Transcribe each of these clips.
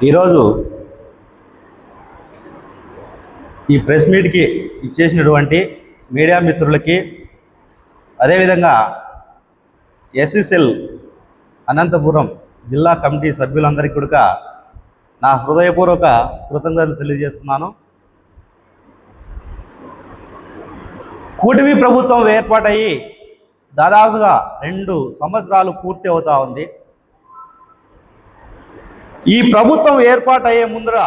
ఈరోజు ఈ ప్రెస్ మీట్కి ఇచ్చేసినటువంటి మీడియా మిత్రులకి, అదేవిధంగా ఎస్సీసెల్ అనంతపురం జిల్లా కమిటీ సభ్యులందరికీ కూడా నా హృదయపూర్వక కృతజ్ఞతలు తెలియజేస్తున్నాను. కూటమి ప్రభుత్వం ఏర్పాటయ్యి దాదాపుగా 2 సంవత్సరాలు పూర్తి అవుతా ఉంది. ఈ ప్రభుత్వం ఏర్పాటయ్యే ముందర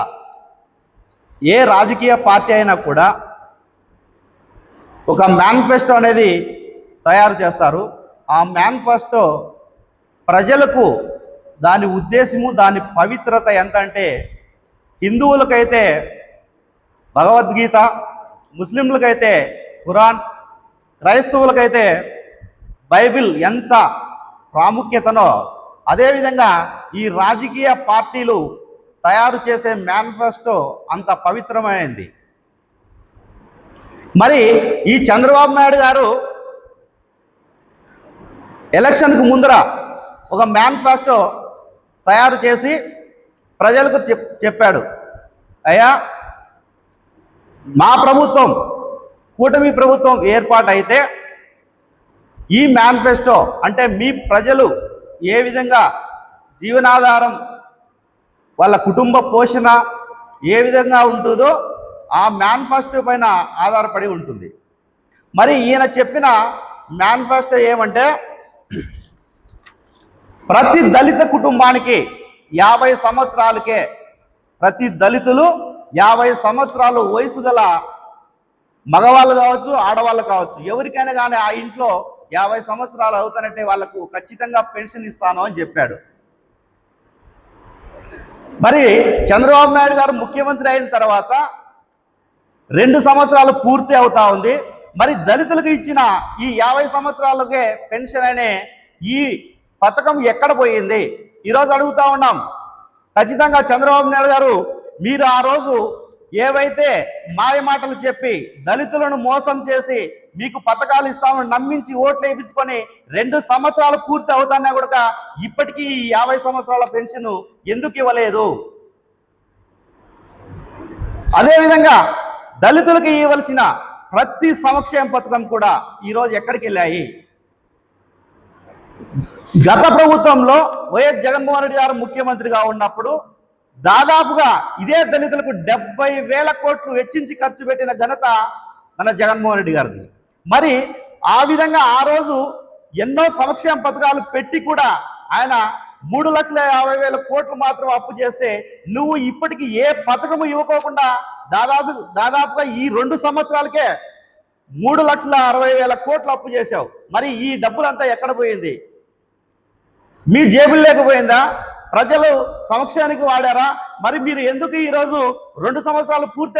ఏ రాజకీయ పార్టీ అయినా కూడా ఒక మేనిఫెస్టో అనేది తయారు చేస్తారు. ఆ మేనిఫెస్టో ప్రజలకు దాని ఉద్దేశము, దాని పవిత్రత ఎంత అంటే, హిందువులకైతే భగవద్గీత, ముస్లింలకైతే ఖురాన్, క్రైస్తవులకైతే బైబిల్ ఎంత ప్రాముఖ్యతనో అదేవిధంగా ఈ రాజకీయ పార్టీలు తయారు చేసే మేనిఫెస్టో అంత పవిత్రమైనది. మరి ఈ చంద్రబాబు నాయుడు గారు ఎలక్షన్కు ముందర ఒక మేనిఫెస్టో తయారు చేసి ప్రజలకు చెప్పాడు, అయ్యా మా ప్రభుత్వం కూటమి ప్రభుత్వం ఏర్పాటైతే ఈ మేనిఫెస్టో అంటే మీ ప్రజలు ఏ విధంగా జీవనాధారం, వాళ్ళ కుటుంబ పోషణ ఏ విధంగా ఉంటుందో ఆ మేనిఫెస్టో పైన ఆధారపడి ఉంటుంది. మరి ఈయన చెప్పిన మేనిఫెస్టో ఏమంటే, ప్రతి దళిత కుటుంబానికి 50 సంవత్సరాలకే, ప్రతి దళితులు 50 సంవత్సరాలు వయసు గల మగవాళ్ళు కావచ్చు, ఆడవాళ్ళు కావచ్చు, ఎవరికైనా కానీ ఆ ఇంట్లో 50 సంవత్సరాలు అవుతానంటే వాళ్లకు ఖచ్చితంగా పెన్షన్ ఇస్తాను అని చెప్పాడు. మరి చంద్రబాబు నాయుడు గారు ముఖ్యమంత్రి అయిన తర్వాత 2 సంవత్సరాలు పూర్తి అవుతా ఉంది. మరి దళితులకు ఇచ్చిన ఈ 50 సంవత్సరాలకే పెన్షన్ అనే ఈ పథకం ఎక్కడ పోయింది? ఈరోజు అడుగుతా ఉన్నాం. ఖచ్చితంగా చంద్రబాబు నాయుడు గారు, మీరు ఆ రోజు ఏవైతే మాయ మాటలు చెప్పి దళితులను మోసం చేసి మీకు పథకాలు ఇస్తామని నమ్మించి ఓట్లు వేయించుకొని 2 సంవత్సరాలు పూర్తి అవుతానే కూడా ఇప్పటికీ 50 సంవత్సరాల పెన్షన్ ఎందుకు ఇవ్వలేదు? అదేవిధంగా దళితులకు ఇవ్వాల్సిన ప్రతి సంక్షేమ పథకం కూడా ఈరోజు ఎక్కడికి వెళ్ళాయి? గత ప్రభుత్వంలో వైఎస్ జగన్మోహన్ రెడ్డి గారు ముఖ్యమంత్రిగా ఉన్నప్పుడు దాదాపుగా ఇదే దళితులకు 70,000 కోట్లు వెచ్చించి ఖర్చు పెట్టిన ఘనత మన జగన్మోహన్ రెడ్డి గారిది. మరి ఆ విధంగా ఆ రోజు ఎన్నో సంక్షేమ పథకాలు పెట్టి కూడా ఆయన 3,50,000 కోట్లు మాత్రం అప్పు చేస్తే, నువ్వు ఇప్పటికీ ఏ పథకము ఇవ్వకోకుండా దాదాపుగా ఈ 2 సంవత్సరాలకే 3,60,000 కోట్లు అప్పు చేశావు. మరి ఈ డబ్బులంతా ఎక్కడ పోయింది? మీ జేబులు లేకపోయిందా? ప్రజలు సంక్షేమానికి వాడారా? మరి మీరు ఎందుకు ఈరోజు 2 సంవత్సరాలు పూర్తి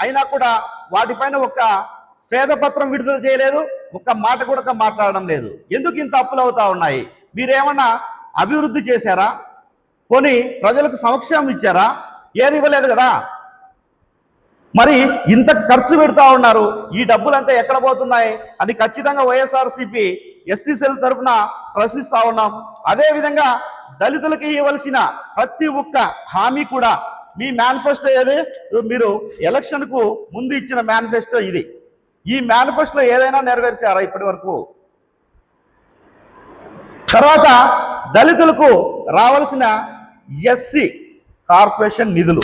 అయినా కూడా వాటిపైన ఒక శ్వేతపత్రం విడుదల చేయలేదు? ఒక్క మాట కూడా మాట్లాడడం లేదు. ఎందుకు ఇంత అప్పులు అవుతా ఉన్నాయి? మీరేమన్నా అభివృద్ధి చేశారా? పోనీ ప్రజలకు సంక్షేమం ఇచ్చారా? ఏది ఇవ్వలేదు కదా. మరి ఇంత ఖర్చు పెడతా ఉన్నారు, ఈ డబ్బులంతా ఎక్కడ పోతున్నాయి అని ఖచ్చితంగా వైఎస్ఆర్సీపీ ఎస్సీసెల్ తరఫున ప్రశ్నిస్తా ఉన్నాం. అదేవిధంగా దళితులకి ఇవ్వాల్సిన ప్రతి ఒక్క హామీ కూడా మీ మేనిఫెస్టో ఏది? మీరు ఎలక్షన్కు ముందు ఇచ్చిన మేనిఫెస్టో ఇది. ఈ మేనిఫెస్టోలో ఏదైనా నెరవేర్చారా ఇప్పటి వరకు? తర్వాత దళితులకు రావాల్సిన ఎస్సీ కార్పొరేషన్ నిధులు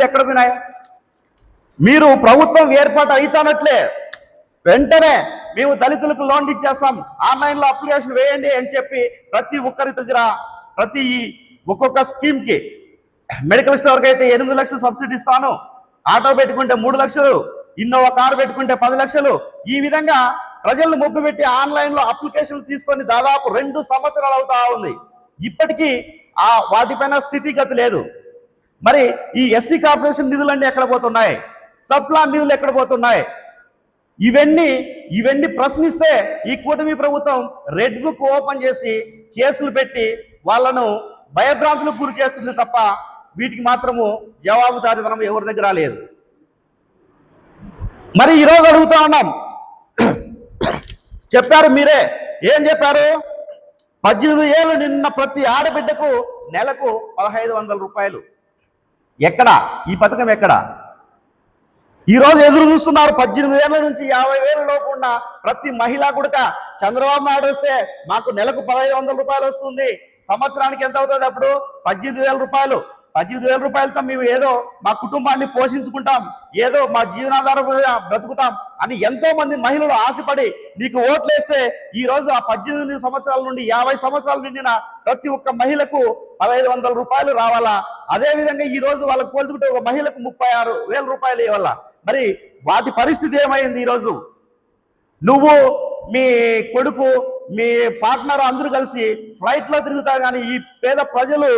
ఎక్కడ పోయినాయి? మీరు ప్రభుత్వం ఏర్పాటు అవుతానట్లే వెంటనే మేము దళితులకు లోన్లు ఇచ్చేస్తాం, ఆన్లైన్లో అప్లికేషన్ వేయండి అని చెప్పి ప్రతి ఒక్కరి దగ్గర ఒక్కొక్క స్కీమ్కి, మెడికల్ స్టోర్కి అయితే 8 లక్షలు సబ్సిడీ ఇస్తాను, ఆటో పెట్టుకుంటే 3 లక్షలు, ఇన్నోవా కారు పెట్టుకుంటే 10 లక్షలు, ఈ విధంగా ప్రజలను మొబ్బు పెట్టి ఆన్లైన్లో అప్లికేషన్లు తీసుకొని దాదాపు 2 సంవత్సరాలు అవుతా ఉంది. ఇప్పటికీ వాటిపైన స్థితిగతి లేదు. మరి ఈ ఎస్సీ కార్పొరేషన్ నిధులన్నీ ఎక్కడ పోతున్నాయి? సబ్ప్లాన్ నిధులు ఎక్కడ పోతున్నాయి? ఇవన్నీ ప్రశ్నిస్తే ఈ కూటమి ప్రభుత్వం రెడ్ బుక్ ఓపెన్ చేసి కేసులు పెట్టి వాళ్ళను భయభ్రాంతులకు గురి చేస్తుంది తప్ప వీటికి మాత్రము జవాబుదారీతనం ఎవరి దగ్గర లేదు. మరి ఈరోజు అడుగుతా ఉన్నాం, చెప్పారు మీరే, ఏం చెప్పారు? 18 ఏళ్ళు నిన్న ప్రతి ఆడబిడ్డకు నెలకు 1500 రూపాయలు. ఎక్కడ ఈ పథకం ఎక్కడ? ఈరోజు ఎదురు చూస్తున్నారు 18 ఏళ్ల నుంచి 50,000 లోపు ఉన్న ప్రతి మహిళ కూడా చంద్రబాబు నాయుడు వస్తే మాకు నెలకు 1500 రూపాయలు వస్తుంది, సంవత్సరానికి ఎంత అవుతుంది అప్పుడు? 18,000 రూపాయలు. 18,000 రూపాయలతో మేము ఏదో మా కుటుంబాన్ని పోషించుకుంటాం, ఏదో మా జీవనాధారం బ్రతుకుతాం అని ఎంతో మంది మహిళలు ఆశపడి నీకు ఓట్లేస్తే ఈ రోజు ఆ 18 సంవత్సరాల నుండి 50 సంవత్సరాలు నిండిన ప్రతి ఒక్క మహిళకు 1500 రూపాయలు రావాలా? అదే విధంగా ఈ రోజు వాళ్ళకు పోల్చుకుంటే ఒక మహిళకు 36,000 రూపాయలు ఇవ్వాలా? మరి వాటి పరిస్థితి ఏమైంది? ఈరోజు నువ్వు మీ కొడుకు మీ పార్ట్నర్ అందరూ కలిసి ఫ్లైట్లో తిరుగుతారు, కానీ ఈ పేద ప్రజలు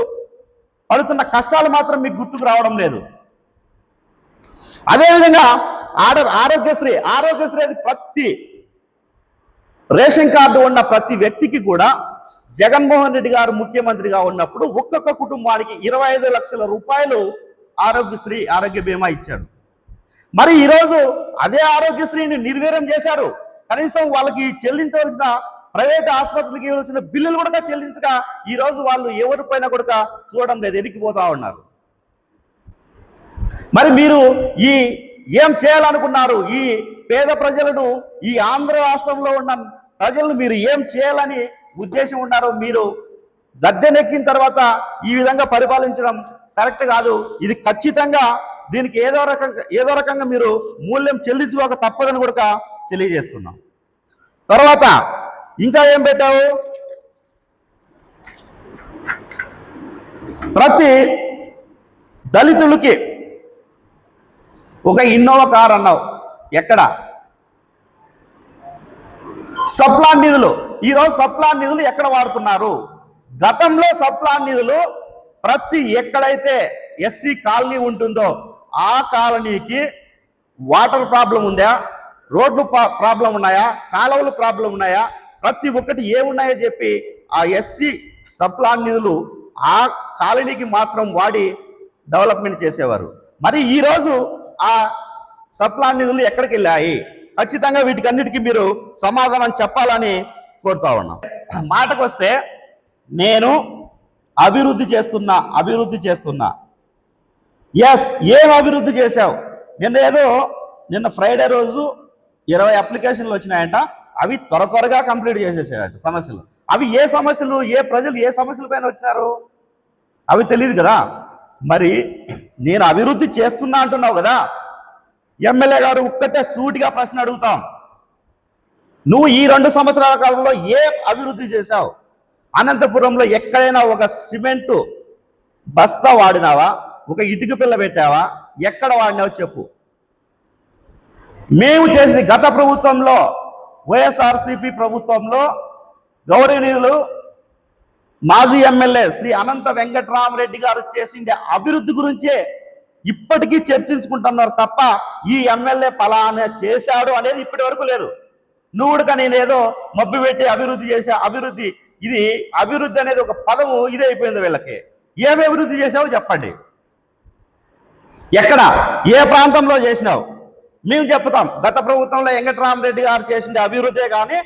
పడుతున్న కష్టాలు మాత్రం మీకు గుర్తుకు రావడం లేదు. అదేవిధంగా ఆరోగ్యశ్రీ అది ప్రతి రేషన్ కార్డు ఉన్న ప్రతి వ్యక్తికి కూడా జగన్మోహన్ రెడ్డి గారు ముఖ్యమంత్రిగా ఉన్నప్పుడు ఒక్కొక్క కుటుంబానికి 25 లక్షల రూపాయలు ఆరోగ్య బీమా ఇచ్చాడు. మరి ఈరోజు అదే ఆరోగ్యశ్రీని నిర్వీర్యం చేశారు. కనీసం వాళ్ళకి చెల్లించవలసిన ప్రైవేట్ ఆసుపత్రికి ఇవ్వాల్సిన బిల్లులు కూడా చెల్లించక ఈ రోజు వాళ్ళు ఎవరిపైన కూడా చూడడం లేదు, ఎదిగిపోతా ఉన్నారు. మరి మీరు ఏం చేయాలనుకున్నారు? ఈ పేద ప్రజలను, ఈ ఆంధ్ర రాష్ట్రంలో ఉన్న ప్రజలను మీరు ఏం చేయాలని ఉద్దేశం ఉన్నారు? మీరు గద్దెనెక్కిన తర్వాత ఈ విధంగా పరిపాలించడం కరెక్ట్ కాదు. ఇది ఖచ్చితంగా దీనికి ఏదో రకంగా మీరు మూల్యం చెల్లించుకోక తప్పదని కూడా తెలియజేస్తున్నాం. తర్వాత ఇంకా ఏం పెట్టావు? ప్రతి దళితులకి ఒక ఇన్నోవా కార్ అన్నావు. ఎక్కడ? సప్లాన్ నిధులు. ఈరోజు సప్లాన్ నిధులు ఎక్కడ వాడుతున్నారు? గతంలో సప్లాన్ నిధులు ప్రతి ఎక్కడైతే ఎస్సీ కాలనీ ఉంటుందో ఆ కాలనీకి వాటర్ ప్రాబ్లం ఉందా, రోడ్లు ప్రాబ్లం ఉన్నాయా, కాలువలు ప్రాబ్లం ఉన్నాయా, ప్రతి ఒక్కటి ఏమున్నాయో చెప్పి ఆ ఎస్సీ సప్లాన్ నిధులు ఆ కాలనీకి మాత్రం వాడి డెవలప్మెంట్ చేసేవారు. మరి ఈరోజు ఆ సప్లాన్ నిధులు ఎక్కడికి వెళ్ళాయి? ఖచ్చితంగా వీటికన్నిటికీ మీరు సమాధానం చెప్పాలని కోరుతా ఉన్నాం. మాటకు వస్తే నేను అభివృద్ధి చేస్తున్నా. ఎస్, ఏం అభివృద్ధి చేశావు? నిన్న ఫ్రైడే రోజు 20 అప్లికేషన్లు వచ్చినాయంట. అవి త్వరగా కంప్లీట్ చేసేసాయంట సమస్యలు. అవి ఏ సమస్యలు? ప్రజలు ఏ సమస్యల పైన వచ్చినారు అవి తెలియదు కదా. మరి నేను అభివృద్ధి చేస్తున్నా అంటున్నావు కదా, ఎమ్మెల్యే గారు ఒక్కటే సూటిగా ప్రశ్న అడుగుతాం. నువ్వు ఈ 2 సంవత్సరాల కాలంలో ఏ అభివృద్ధి చేశావు? అనంతపురంలో ఎక్కడైనా ఒక సిమెంటు బస్తా వాడినావా? ఒక ఇటుక పిల్ల పెట్టావా? ఎక్కడ వాడినావు చెప్పు. మేము చేసిన గత ప్రభుత్వంలో, వైఎస్ఆర్సీపీ ప్రభుత్వంలో గౌరవనీయులు మాజీ ఎమ్మెల్యే శ్రీ అనంత వెంకటరామరెడ్డి గారు చేసిన అభివృద్ధి గురించే ఇప్పటికీ చర్చించుకుంటున్నారు తప్ప ఈ ఎమ్మెల్యే పలానా చేశాడు అనేది ఇప్పటి వరకు లేదు. నువ్వు కూడా నేనేదో మబ్బు పెట్టి అభివృద్ధి చేసా, ఇది అభివృద్ధి అనేది ఒక పదము ఇదే అయిపోయింది వీళ్ళకి. ఏమి అభివృద్ధి చేసావో చెప్పండి. ఎక్కడ, ఏ ప్రాంతంలో చేసినావు? మేము చెప్తాం. గత ప్రభుత్వంలో వెంకటరామరెడ్డి గారు చేసిన అభివృద్ధే కానీ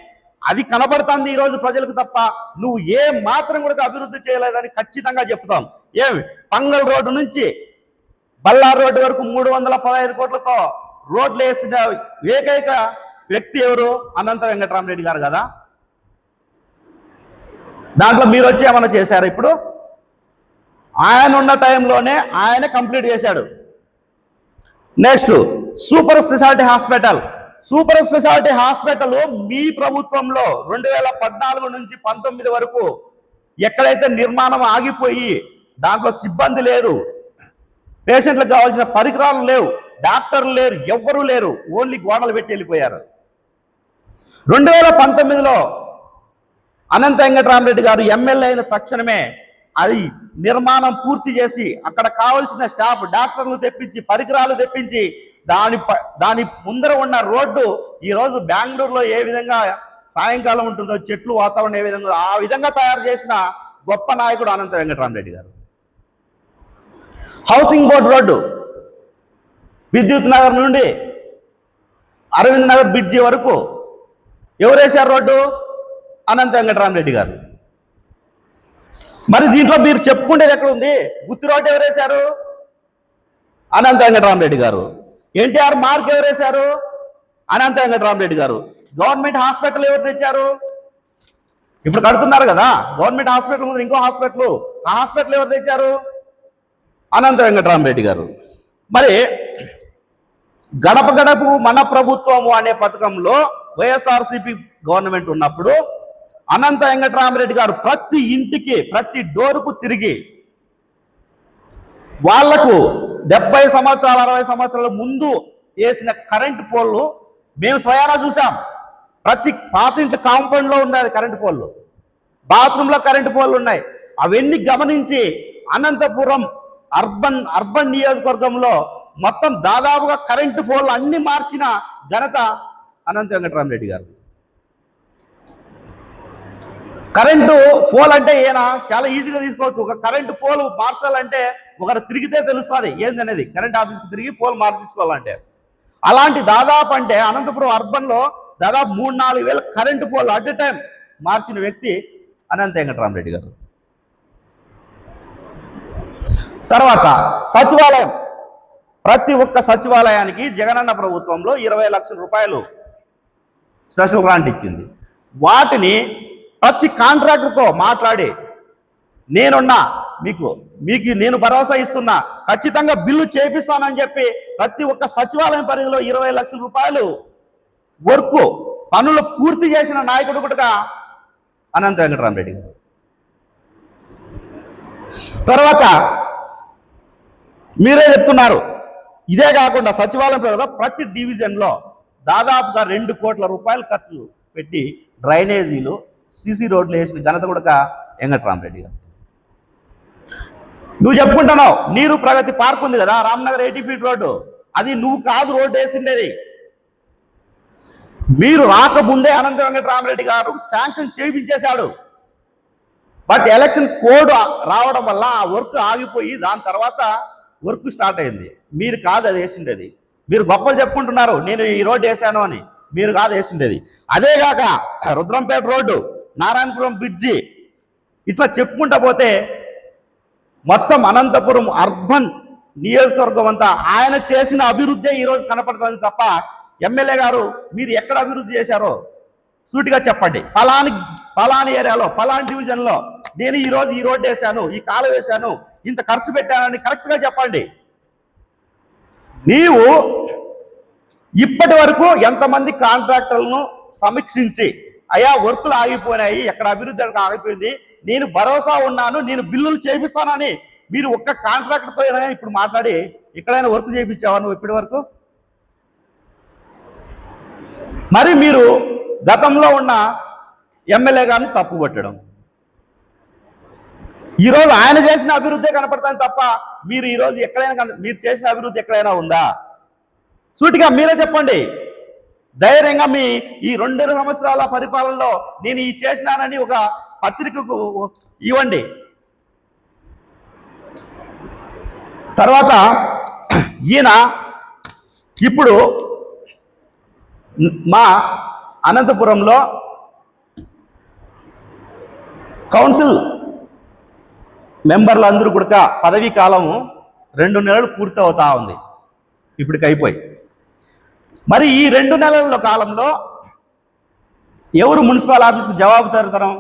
అది కనబడుతుంది ఈరోజు ప్రజలకు తప్ప నువ్వు ఏ మాత్రం కూడా అభివృద్ధి చేయలేదని ఖచ్చితంగా చెప్తాం. పంగల్ రోడ్డు నుంచి బల్లారు రోడ్డు వరకు 315 కోట్లతో రోడ్లు వేసిన ఏకైక వ్యక్తి ఎవరు? అనంత వెంకటరామరెడ్డి గారు కదా. దాంట్లో మీరు వచ్చి ఏమన్నా చేశారు? ఇప్పుడు ఆయన ఉన్న టైంలోనే ఆయన కంప్లీట్ చేశాడు. నెక్స్ట్ సూపర్ స్పెషాలిటీ హాస్పిటల్ మీ ప్రభుత్వంలో 2014 నుంచి 19 వరకు ఎక్కడైతే నిర్మాణం ఆగిపోయి దాంట్లో సిబ్బంది లేదు, పేషెంట్లకు కావాల్సిన పరికరాలు లేవు, డాక్టర్లు లేరు, ఎవ్వరూ లేరు, ఓన్లీ గోడలు పెట్టి వెళ్ళిపోయారు. 2019లో అనంత వెంకటరామరెడ్డి గారు ఎమ్మెల్యే అయిన తక్షణమే అది నిర్మాణం పూర్తి చేసి అక్కడ కావలసిన స్టాఫ్, డాక్టర్లు తెప్పించి, పరికరాలు తెప్పించి దాని ముందర ఉన్న రోడ్డు ఈరోజు బెంగళూరులో ఏ విధంగా సాయంకాలం ఉంటుందో చెట్లు వాతావరణం ఏ విధంగా ఆ విధంగా తయారు చేసిన గొప్ప నాయకుడు అనంత వెంకటరామరెడ్డి గారు. హౌసింగ్ బోర్డు రోడ్డు విద్యుత్ నగర్ నుండి అరవింద్ నగర్ బ్రిడ్జి వరకు ఎవరు వేశారు రోడ్డు? అనంత వెంకటరామరెడ్డి గారు. మరి దీంట్లో మీరు చెప్పుకునేది ఎక్కడ ఉంది? గుత్తి రోడ్డు ఎవరేశారు? అనంత వెంకటరామరెడ్డి గారు. ఎన్టీఆర్ మార్క్ ఎవరేశారు? అనంత వెంకటరామరెడ్డి గారు. గవర్నమెంట్ హాస్పిటల్ ఎవరు తెచ్చారు? ఇప్పుడు కడుతున్నారు కదా గవర్నమెంట్ హాస్పిటల్ ముందు ఇంకో హాస్పిటల్, ఆ హాస్పిటల్ ఎవరు తెచ్చారు? అనంత వెంకటరామరెడ్డి గారు. మరి గడప గడపు మన ప్రభుత్వము అనే పథకంలో వైఎస్ఆర్సీపీ గవర్నమెంట్ ఉన్నప్పుడు అనంత వెంకటరామరెడ్డి గారు ప్రతి ఇంటికి ప్రతి డోరుకు తిరిగి వాళ్లకు 70 సంవత్సరాలు 60 సంవత్సరాల ముందు వేసిన కరెంట్ పోల్లు మేము స్వయానా చూసాం. ప్రతి పాతింటి కాంపౌండ్లో ఉన్నాయి కరెంట్ పోల్లు, బాత్రూంలో కరెంట్ పోల్లు ఉన్నాయి. అవన్నీ గమనించి అనంతపురం అర్బన్ నియోజకవర్గంలో మొత్తం దాదాపుగా కరెంటు పోల్లు అన్ని మార్చిన ఘనత అనంత వెంకటరామరెడ్డి గారు. కరెంటు పోల్ అంటే ఏనా చాలా ఈజీగా తీసుకోవచ్చు. ఒక కరెంటు పోల్ మార్చాలంటే ఒకరు తిరిగితే తెలుస్తుంది ఏందనేది, కరెంట్ ఆఫీస్కి తిరిగి పోల్ మార్పించుకోవాలంటే. అలాంటి దాదాపు అంటే అనంతపురం అర్బన్లో దాదాపు 3-4 వేల current pole at a time మార్చిన వ్యక్తి అనంత వెంకటరామరెడ్డి గారు. తర్వాత సచివాలయం, ప్రతి ఒక్క సచివాలయానికి జగనన్న ప్రభుత్వంలో 20 లక్షల రూపాయలు స్పెషల్ గ్రాంట్ ఇచ్చింది. వాటిని ప్రతి కాంట్రాక్టర్తో మాట్లాడి నేనున్నా, మీకు నేను భరోసా ఇస్తున్నా, ఖచ్చితంగా బిల్లు చేపిస్తానని చెప్పి ప్రతి ఒక్క సచివాలయం పరిధిలో 20 లక్షల రూపాయలు వర్క్ పనులు పూర్తి చేసిన నాయకుడు కూడా అనంత వెంకటరామరెడ్డి గారు. తర్వాత మీరే చెప్తున్నారు, ఇదే కాకుండా సచివాలయం పరిధిలో ప్రతి డివిజన్లో దాదాపుగా 2 కోట్ల రూపాయలు ఖర్చు పెట్టి డ్రైనేజీలు సీసీ రోడ్లు వేసిన ఘనత కూడా వెంకటరామరెడ్డి గారు. నువ్వు చెప్పుకుంటున్నావు నీరు ప్రగతి పార్క్ ఉంది కదా, రామ్నగర్ 80 ఫీట్ రోడ్డు, అది నువ్వు కాదు రోడ్డు వేసిండేది. మీరు రాకముందే అనంత వెంకటరామరెడ్డి గారు శాంక్షన్ చేయించేశాడు. బట్ ఎలక్షన్ కోడ్ రావడం వల్ల ఆ వర్క్ ఆగిపోయి దాని తర్వాత వర్క్ స్టార్ట్ అయింది. మీరు కాదు అది వేసిండేది. మీరు గొప్పలు చెప్పుకుంటున్నారు నేను ఈ రోడ్డు వేసాను అని, మీరు కాదు వేసిండేది. అదేగాక రుద్రంపేట రోడ్డు, నారాయణపురం బ్రిడ్జి, ఇట్లా చెప్పుకుంటా పోతే మొత్తం అనంతపురం అర్బన్ నియోజకవర్గం అంతా ఆయన చేసిన అభివృద్ధి ఈరోజు కనపడుతుంది తప్ప ఎమ్మెల్యే గారు మీరు ఎక్కడ అభివృద్ధి చేశారో సూటిగా చెప్పండి. పలాని ఏరియాలో పలాని డివిజన్లో నేను ఈరోజు ఈ రోడ్డు వేశాను, ఈ కాలు వేశాను, ఇంత ఖర్చు పెట్టానని కరెక్ట్గా చెప్పండి. నీవు ఇప్పటి వరకు ఎంతమంది కాంట్రాక్టర్లను సమీక్షించి అయా వర్కులు ఆగిపోయినాయి, ఎక్కడ అభివృద్ధి ఆగిపోయింది, నేను భరోసా ఉన్నాను, నేను బిల్లులు చేపిస్తానని మీరు ఒక్క కాంట్రాక్టర్తో ఇప్పుడు మాట్లాడి ఎక్కడైనా వర్క్ చేయించావా నువ్వు ఇప్పటి వరకు? మరి మీరు గతంలో ఉన్న ఎమ్మెల్యే గారిని తప్పు పట్టడం, ఈరోజు ఆయన చేసిన అభివృద్ధి కనపడతాను తప్ప మీరు ఈరోజు ఎక్కడైనా మీరు చేసిన అభివృద్ధి ఎక్కడైనా ఉందా? సూటిగా మీరే చెప్పండి. ధైర్యంగా మీ ఈ 2 సంవత్సరాల పరిపాలనలో నేను ఈ చేసినానని ఒక పత్రికకు ఇవ్వండి. తర్వాత ఈయన ఇప్పుడు మా అనంతపురంలో కౌన్సిల్ మెంబర్లు అందరూ కూడా పదవీ కాలము 2 నెలలు పూర్తి అవుతా ఉంది, ఇప్పటికి అయిపోయి. మరి ఈ 2 నెలల కాలంలో ఎవరు మున్సిపల్ ఆఫీస్కి జవాబుదారీతనం?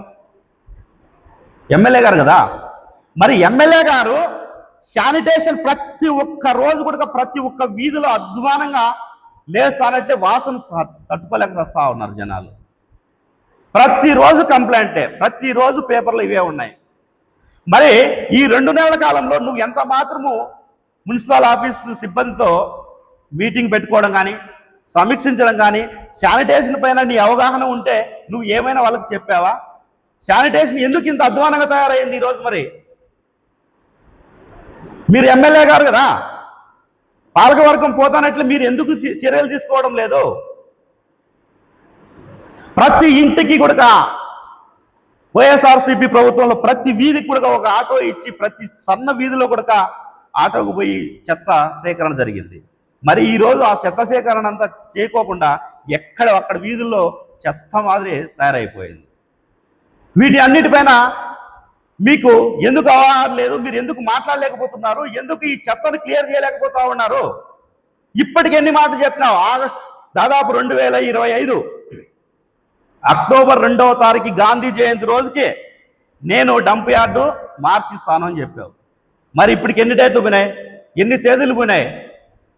ఎమ్మెల్యే గారు కదా. మరి ఎమ్మెల్యే గారు శానిటేషన్ ప్రతి ఒక్క రోజు కూడా ప్రతి ఒక్క వీధిలో అధ్వానంగా లేస్తానంటే వాసన తట్టుకోలేక వస్తూ ఉన్నారు జనాలు. ప్రతిరోజు కంప్లైంటే, ప్రతిరోజు పేపర్లు ఇవే ఉన్నాయి. మరి ఈ 2 నెలల కాలంలో నువ్వు ఎంత మాత్రము మున్సిపల్ ఆఫీస్ సిబ్బందితో మీటింగ్ పెట్టుకోవడం కానీ సమీక్షించడం కానీ శానిటేషన్ పైన నీ అవగాహన ఉంటే నువ్వు ఏమైనా వాళ్ళకి చెప్పావా? శానిటేషన్ ఎందుకు ఇంత అధ్వానంగా తయారైంది ఈరోజు? మరి మీరు ఎమ్మెల్యే గారు కదా, పాలకవర్గం పోతానట్లు మీరు ఎందుకు చర్యలు తీసుకోవడం లేదు? ప్రతి ఇంటికి కూడా వైఎస్ఆర్సీపీ ప్రభుత్వంలో ప్రతి వీధికి కూడా ఒక ఆటో ఇచ్చి ప్రతి సన్న వీధిలో కూడా ఆటోకు పోయి చెత్త సేకరణ జరిగింది. మరి ఈరోజు ఆ చెత్త సేకరణ అంతా చేయకోకుండా అక్కడ వీధుల్లో చెత్త మాదిరి తయారైపోయింది. వీటి అన్నిటిపైన మీకు ఎందుకు అవగాహన లేదు? మీరు ఎందుకు మాట్లాడలేకపోతున్నారు? ఎందుకు ఈ చెత్తను క్లియర్ చేయలేకపోతా ఉన్నారు? ఇప్పటికి ఎన్ని మాటలు చెప్పినావు? దాదాపు 2025 అక్టోబర్ 2వ తారీఖు గాంధీ జయంతి రోజుకి నేను డంప్ యార్డు మార్చిస్తాను అని చెప్పావు. మరి ఇప్పటికి ఎన్ని డేట్లు పోయినాయి? ఎన్ని తేదీలు పోయినాయి?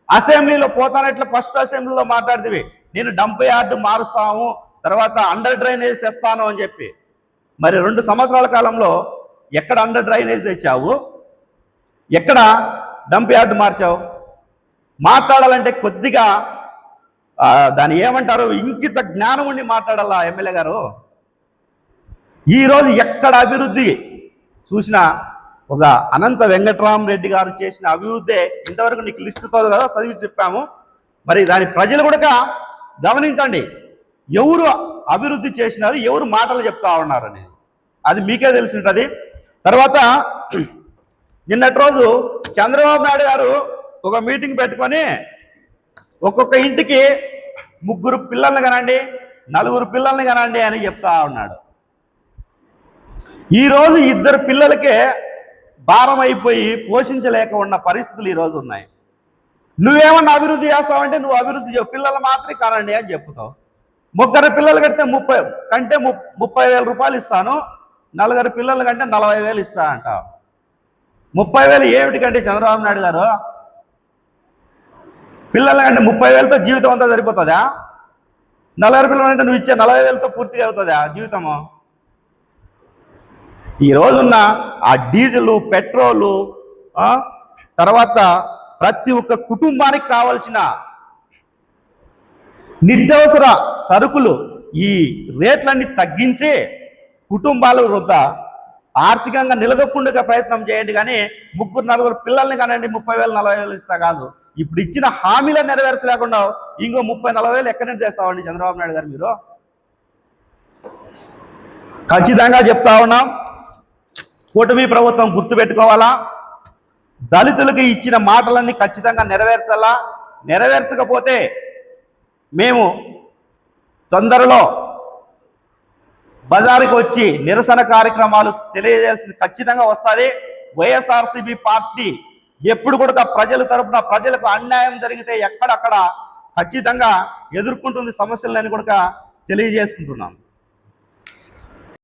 అసెంబ్లీలో పోతానట్లు ఫస్ట్ అసెంబ్లీలో మాట్లాడితే నేను డంప్ యార్డు మారుస్తాము, తర్వాత అండర్ డ్రైనేజ్ తెస్తాను అని చెప్పి. మరి 2 సంవత్సరాల కాలంలో ఎక్కడ అండర్ డ్రైనేజ్ తెచ్చావు? ఎక్కడ డంప్ యార్డు మార్చావు? మాట్లాడాలంటే కొద్దిగా దాన్ని ఏమంటారు, ఇంకిత జ్ఞానం ఉండి మాట్లాడాలా ఎమ్మెల్యే గారు. ఈరోజు ఎక్కడ అభివృద్ధి చూసినా ఒక అనంత వెంకట్రామరెడ్డి గారు చేసిన అభివృద్ధి ఇంతవరకు నీకు లిస్టుతో కదా చదివి చెప్పాము. మరి దాని ప్రజలు కూడా గమనించండి, ఎవరు అభివృద్ధి చేసినారు, ఎవరు మాటలు చెప్తా ఉన్నారు అనేది అది మీకే తెలిసి ఉంటుంది. తర్వాత నిన్నటి రోజు చంద్రబాబు నాయుడు గారు ఒక మీటింగ్ పెట్టుకొని ఒక్కొక్క ఇంటికి 3 పిల్లల్ని కనండి, 4 పిల్లల్ని కనండి అని చెప్తా ఉన్నాడు. ఈరోజు 2 పిల్లలకే భారం అయిపోయి పోషించలేక ఉన్న పరిస్థితులు ఈరోజు ఉన్నాయి. నువ్వేమన్నా అభివృద్ధి చేస్తావంటే నువ్వు అభివృద్ధి పిల్లలు మాత్రమే కానండి అని చెప్తావు. 3 పిల్లలు కడితే 30,000 రూపాయలు ఇస్తాను, 4 పిల్లలు కంటే 40,000 ఇస్తా అంటావు. 30,000 ఏమిటికంటే చంద్రబాబు నాయుడు గారు, పిల్లల కంటే 30,000తో జీవితం అంతా సరిపోతుందా? 40 పిల్లలు అంటే నువ్వు ఇచ్చే 40,000తో పూర్తిగా అవుతుందా జీవితము? ఈ రోజున్న ఆ డీజిల్, పెట్రోలు, తర్వాత ప్రతి ఒక్క కుటుంబానికి కావలసిన నిత్యావసర సరుకులు ఈ రేట్లన్నీ తగ్గించి కుటుంబాల వృద్ధ ఆర్థికంగా నిలదొక్కుండగా ప్రయత్నం చేయండి. కానీ 3-4 పిల్లల్ని కానండి 30,000 40,000 ఇస్తా కాదు. ఇప్పుడు ఇచ్చిన హామీలను నెరవేర్చలేకుండా ఇంకో 30-40,000 ఎక్కడి నుంచి చేస్తామండి చంద్రబాబు నాయుడు గారు? మీరు ఖచ్చితంగా చెప్తా ఉన్నాం, కూటమి ప్రభుత్వం గుర్తుపెట్టుకోవాలా, దళితులకు ఇచ్చిన మాటలన్నీ ఖచ్చితంగా నెరవేర్చాలా. నెరవేర్చకపోతే మేము తొందరలో బజారుకి వచ్చి నిరసన కార్యక్రమాలు తెలియజేయాల్సింది ఖచ్చితంగా వస్తుంది. వైఎస్ఆర్సీపీ పార్టీ ఎప్పుడు కూడా ప్రజల తరపున ప్రజలకు అన్యాయం జరిగితే ఎక్కడక్కడ ఖచ్చితంగా ఎదుర్కొంటుంది సమస్యలని కూడా తెలియజేసుకుంటున్నాం.